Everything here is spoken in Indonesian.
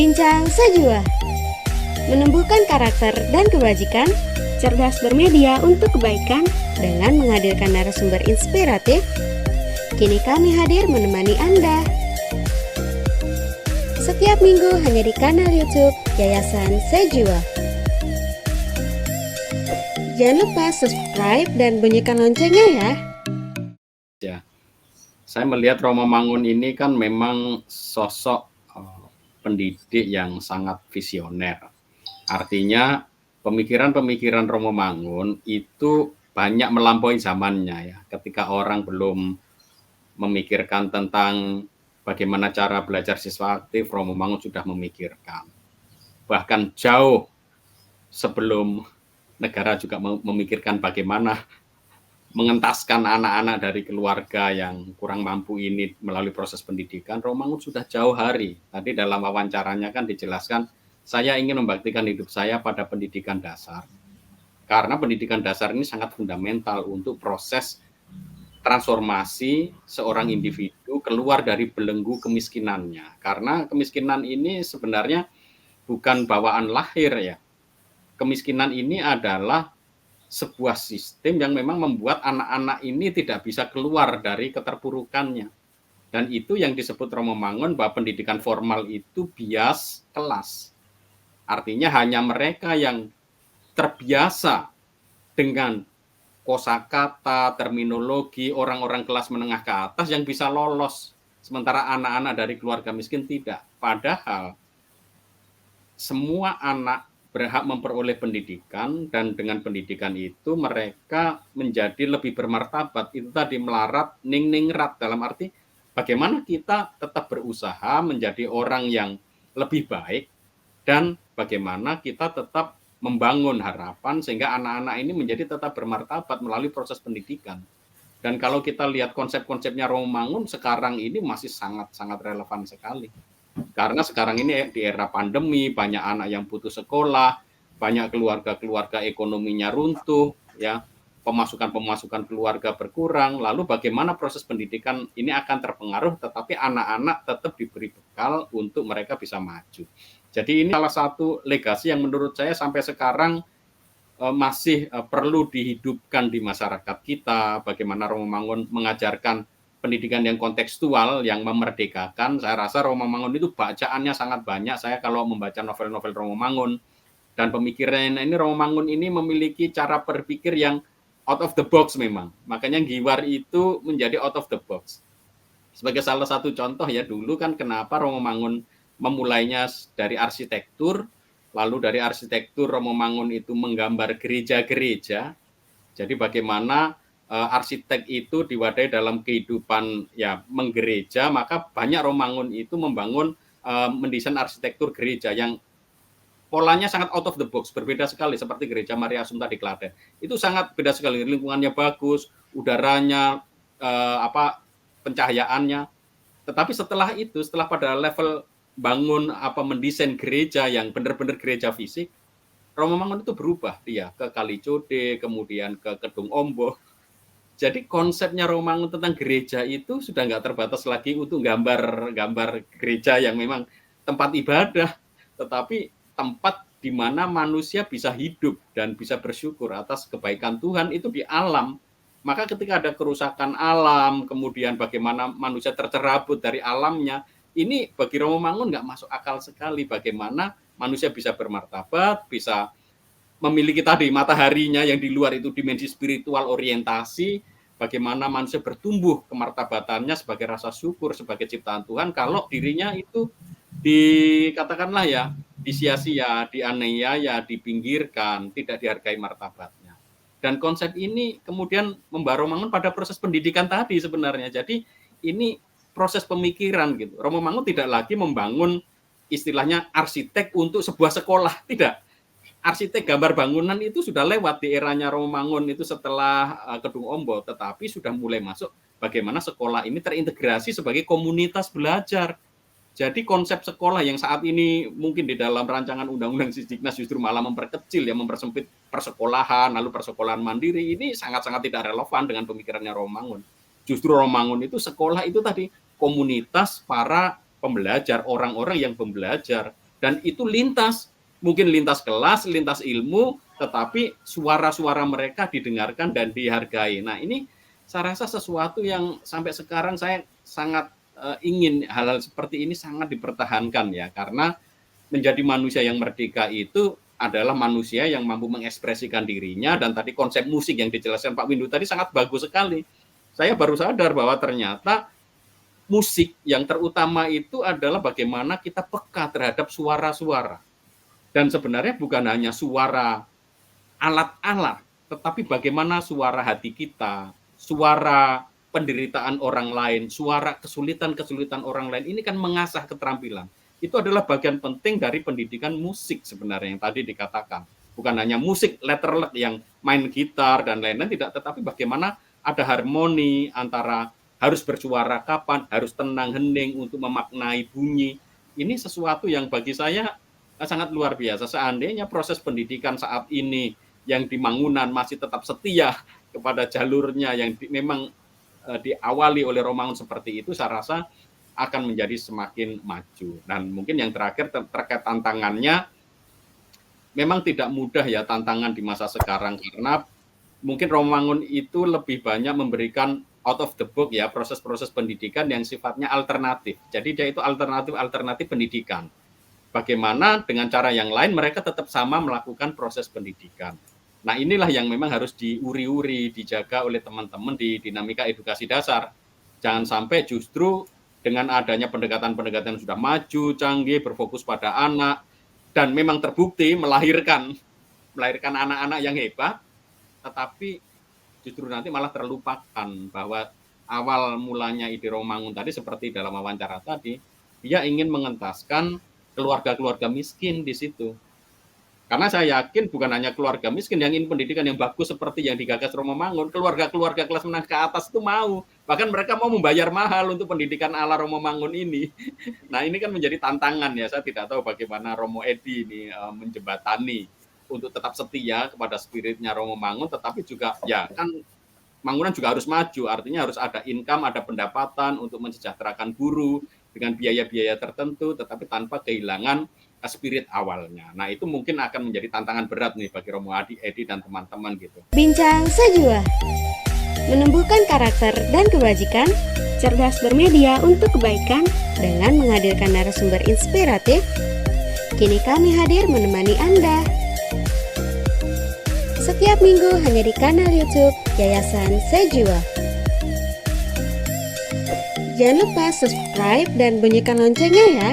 Bincang Sejua, menumbuhkan karakter dan kebajikan, cerdas bermedia untuk kebaikan dengan menghadirkan narasumber inspiratif. Kini kami hadir menemani Anda setiap minggu hanya di kanal YouTube Yayasan Sejua. Jangan lupa subscribe dan bunyikan loncengnya ya. Saya melihat Romo Mangun ini kan memang sosok pendidik yang sangat visioner. Artinya pemikiran-pemikiran Romo Mangun itu banyak melampaui zamannya ya. Ketika orang belum memikirkan tentang bagaimana cara belajar siswa aktif, Romo Mangun sudah memikirkan. Bahkan jauh sebelum negara juga memikirkan bagaimana mengentaskan anak-anak dari keluarga yang kurang mampu ini melalui proses pendidikan. Romo Mangun sudah jauh hari. Tadi dalam wawancaranya kan dijelaskan, saya ingin membaktikan hidup saya pada pendidikan dasar. Karena pendidikan dasar ini sangat fundamental untuk proses transformasi seorang individu keluar dari belenggu kemiskinannya. Karena kemiskinan ini sebenarnya bukan bawaan lahir ya. Kemiskinan ini adalah sebuah sistem yang memang membuat anak-anak ini tidak bisa keluar dari keterpurukannya. Dan itu yang disebut Romo Mangun bahwa pendidikan formal itu bias kelas. Artinya hanya mereka yang terbiasa dengan kosakata, terminologi orang-orang kelas menengah ke atas yang bisa lolos. Sementara anak-anak dari keluarga miskin tidak. Padahal semua anak berhak memperoleh pendidikan, dan dengan pendidikan itu mereka menjadi lebih bermartabat. Itu tadi melarat ning-ningrat, dalam arti bagaimana kita tetap berusaha menjadi orang yang lebih baik dan bagaimana kita tetap membangun harapan sehingga anak-anak ini menjadi tetap bermartabat melalui proses pendidikan. Dan kalau kita lihat konsep-konsepnya Romo Mangun sekarang ini masih sangat-sangat relevan sekali. Karena sekarang ini di era pandemi, banyak anak yang putus sekolah, banyak keluarga-keluarga ekonominya runtuh, ya, pemasukan keluarga berkurang. Lalu bagaimana proses pendidikan ini akan terpengaruh, tetapi anak-anak tetap diberi bekal untuk mereka bisa maju. Jadi ini salah satu legasi yang menurut saya sampai sekarang masih perlu dihidupkan di masyarakat kita. Bagaimana Romo Mangun mengajarkan pendidikan yang kontekstual, yang memerdekakan. Saya rasa Romo Mangun itu bacaannya sangat banyak. Saya kalau membaca novel-novel Romo Mangun dan pemikirannya ini, Romo Mangun ini memiliki cara berpikir yang out of the box memang. Makanya Giwar itu menjadi out of the box. Sebagai salah satu contoh ya, dulu kan kenapa Romo Mangun memulainya dari arsitektur, lalu dari arsitektur Romo Mangun itu menggambar gereja-gereja. Jadi bagaimana arsitek itu diwadahi dalam kehidupan ya menggereja, maka banyak Romo Mangun itu membangun mendesain arsitektur gereja yang polanya sangat out of the box, berbeda sekali seperti gereja Maria Assumpta di Klaten. Itu sangat beda sekali, lingkungannya bagus, udaranya pencahayaannya. Tetapi setelah itu, setelah pada level bangun mendesain gereja yang benar-benar gereja fisik, Romo Mangun itu berubah dia ke Kalicode, kemudian ke Kedung Ombo. Jadi konsepnya Romo Mangun tentang gereja itu sudah nggak terbatas lagi untuk gambar gereja yang memang tempat ibadah, tetapi tempat di mana manusia bisa hidup dan bisa bersyukur atas kebaikan Tuhan itu di alam. Maka ketika ada kerusakan alam, kemudian bagaimana manusia tercerabut dari alamnya, ini bagi Romo Mangun nggak masuk akal sekali. Bagaimana manusia bisa bermartabat, bisa memiliki tadi mataharinya yang di luar itu dimensi spiritual orientasi, bagaimana manusia bertumbuh kemartabatannya sebagai rasa syukur, sebagai ciptaan Tuhan, kalau dirinya itu dikatakanlah ya, disia-sia, dianiaya, dipinggirkan, tidak dihargai martabatnya. Dan konsep ini kemudian membawa Romo Mangun pada proses pendidikan tadi sebenarnya. Jadi ini proses pemikiran gitu. Romo Mangun tidak lagi membangun istilahnya arsitek untuk sebuah sekolah, tidak. Arsitek gambar bangunan itu sudah lewat di eranya Romo Mangun itu setelah Kedung Ombo, tetapi sudah mulai masuk bagaimana sekolah ini terintegrasi sebagai komunitas belajar. Jadi konsep sekolah yang saat ini mungkin di dalam rancangan Undang-Undang Sisdiknas justru malah memperkecil ya, mempersempit persekolahan, lalu persekolahan mandiri, ini sangat-sangat tidak relevan dengan pemikirannya Romo Mangun. Justru Romo Mangun itu sekolah itu tadi komunitas para pembelajar, orang-orang yang pembelajar. dan itu mungkin lintas kelas, lintas ilmu, tetapi suara-suara mereka didengarkan dan dihargai. Nah, ini saya rasa sesuatu yang sampai sekarang saya sangat ingin hal-hal seperti ini sangat dipertahankan ya, karena menjadi manusia yang merdeka itu adalah manusia yang mampu mengekspresikan dirinya, dan tadi konsep musik yang dijelaskan Pak Windu tadi sangat bagus sekali. Saya baru sadar bahwa ternyata musik yang terutama itu adalah bagaimana kita peka terhadap suara-suara. Dan sebenarnya bukan hanya suara alat-alat, tetapi bagaimana suara hati kita, suara penderitaan orang lain, suara kesulitan-kesulitan orang lain, ini kan mengasah keterampilan. Itu adalah bagian penting dari pendidikan musik sebenarnya yang tadi dikatakan. Bukan hanya musik letterlek yang main gitar dan lain-lain, tidak, tetapi bagaimana ada harmoni antara harus bersuara kapan, harus tenang hening untuk memaknai bunyi. Ini sesuatu yang bagi saya sangat luar biasa. Seandainya proses pendidikan saat ini yang di Mangunan masih tetap setia kepada jalurnya yang memang diawali oleh Romangun seperti itu, saya rasa akan menjadi semakin maju. Dan mungkin yang terakhir terkait tantangannya, memang tidak mudah ya tantangan di masa sekarang, karena mungkin Romangun itu lebih banyak memberikan out of the box ya, proses-proses pendidikan yang sifatnya alternatif. Jadi dia itu alternatif pendidikan. Bagaimana dengan cara yang lain mereka tetap sama melakukan proses pendidikan. Nah, inilah yang memang harus diuri-uri, dijaga oleh teman-teman di dinamika edukasi dasar. Jangan sampai justru dengan adanya pendekatan-pendekatan yang sudah maju, canggih, berfokus pada anak, dan memang terbukti melahirkan anak-anak yang hebat, tetapi justru nanti malah terlupakan bahwa awal mulanya ide Romangun tadi seperti dalam wawancara tadi, dia ingin mengentaskan keluarga-keluarga miskin di situ. Karena saya yakin bukan hanya keluarga miskin yang ingin pendidikan yang bagus seperti yang digagas Romangun, keluarga-keluarga kelas menengah ke atas itu mau. Bahkan mereka mau membayar mahal untuk pendidikan ala Romangun ini. Nah, ini kan menjadi tantangan ya. Saya tidak tahu bagaimana Romo Edi ini menjembatani untuk tetap setia kepada spiritnya Romangun, tetapi juga ya kan Mangunan juga harus maju, artinya harus ada income, ada pendapatan untuk mensejahterakan buruh dengan biaya-biaya tertentu, tetapi tanpa kehilangan spirit awalnya. Nah, itu mungkin akan menjadi tantangan berat nih bagi Romo Edi dan teman-teman gitu. Bincang Sejua, menumbuhkan karakter dan kebajikan, cerdas bermedia untuk kebaikan dengan menghadirkan narasumber inspiratif. Kini kami hadir menemani Anda. Setiap minggu hanya di kanal YouTube Yayasan Sejua. Jangan lupa subscribe dan bunyikan loncengnya ya.